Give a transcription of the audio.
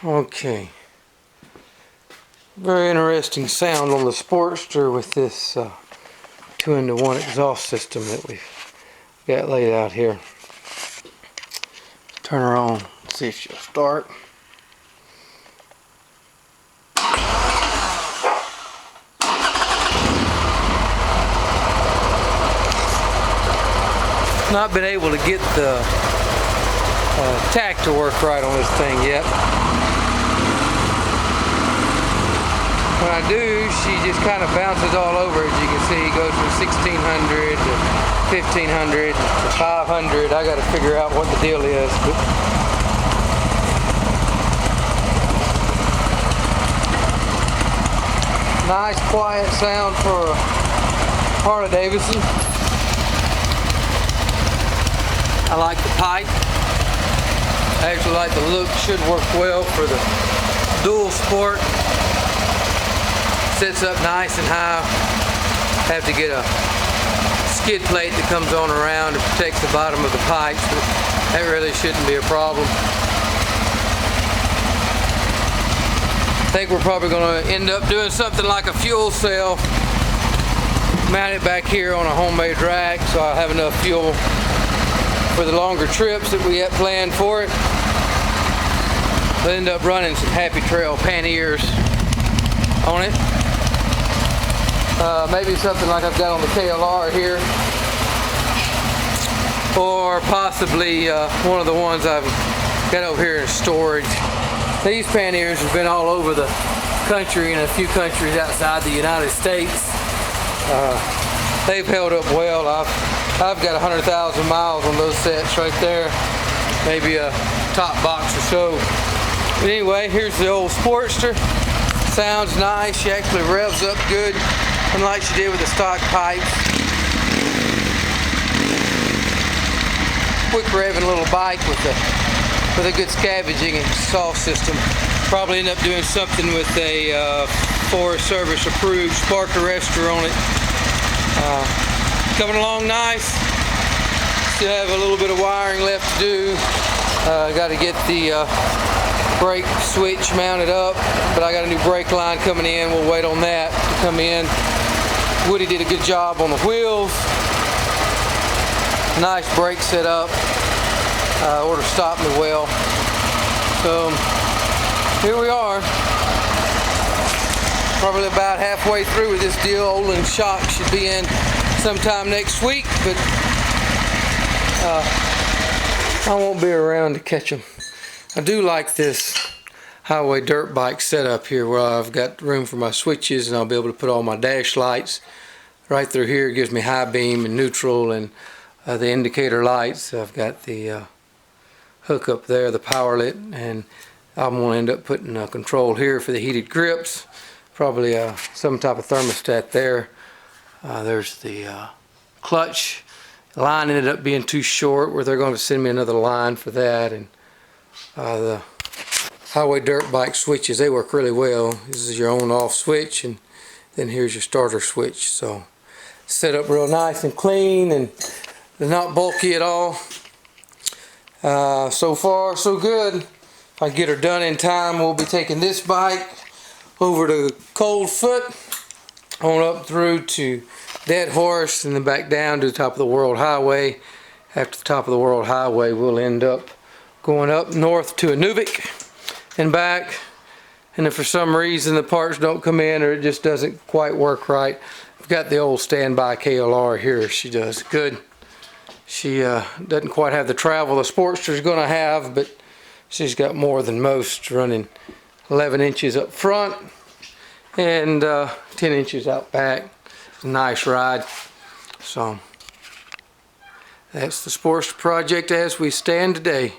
Okay. Very interesting sound on the Sportster with this 2-into-1 exhaust system that we've got laid out here. Turn her on, see if she'll start. Not been able to get the tack to work right on this thing yet. When I do, she just kind of bounces all over. As you can see, it goes from 1600 to 1500 to 500. I got to figure out what the deal is. But nice quiet sound for a Harley Davidson. I like the pipe. I actually like the look. Should work well for the dual sport. Sits up nice and high. Have to get a skid plate that comes on around to protect the bottom of the pipes, but that really shouldn't be a problem. I think we're probably going to end up doing something like a fuel cell. Mount it back here on a homemade rack so I'll have enough fuel for the longer trips that we have planned for it. We'll end up running some Happy Trail panniers on it. Maybe something like I've got on the KLR here, or possibly one of the ones I've got over here in storage. These panniers have been all over the country and a few countries outside the United States. They've held up well. I've got 100,000 miles on those sets right there, maybe a top box or so. But anyway, here's the old Sportster. Sounds nice. She actually revs up good, unlike she did with the stock pipes. Quick revving little bike with a good scavenging exhaust system. Probably end up doing something with a Forest Service approved spark arrestor on it. Coming along nice. Still have a little bit of wiring left to do. Got to get the brake switch mounted up, but I got a new brake line coming in. We'll wait on that to come in. Woody did a good job on the wheels. Nice brake setup. Order stopped me well. So here we are. Probably about halfway through with this deal. Olin Shock should be in sometime next week, but I won't be around to catch them. I do like this highway dirt bike setup here where I've got room for my switches and I'll be able to put all my dash lights right through here. It gives me high beam and neutral and the indicator lights. I've got the hook up there, the power lit, and I'm going to end up putting a control here for the heated grips. Probably some type of thermostat there. There's the clutch. The line ended up being too short where they're going to send me another line for that. And the highway dirt bike switches, they work really well. This is your on off switch, and then here's your starter switch. So set up real nice and clean, and they're not bulky at all. So far so good. If I get her done in time, we'll be taking this bike over to Cold Foot, on up through to Dead Horse, and then back down to the top of the World Highway. After the top of the World Highway, we'll end up going up north to Inuvik and back. And if for some reason the parts don't come in or it just doesn't quite work right, I've got the old standby KLR here. She does good. She doesn't quite have the travel the Sportster's going to have, but she's got more than most, running 11 inches up front and 10 inches out back. Nice ride. So that's the Sportster project as we stand today.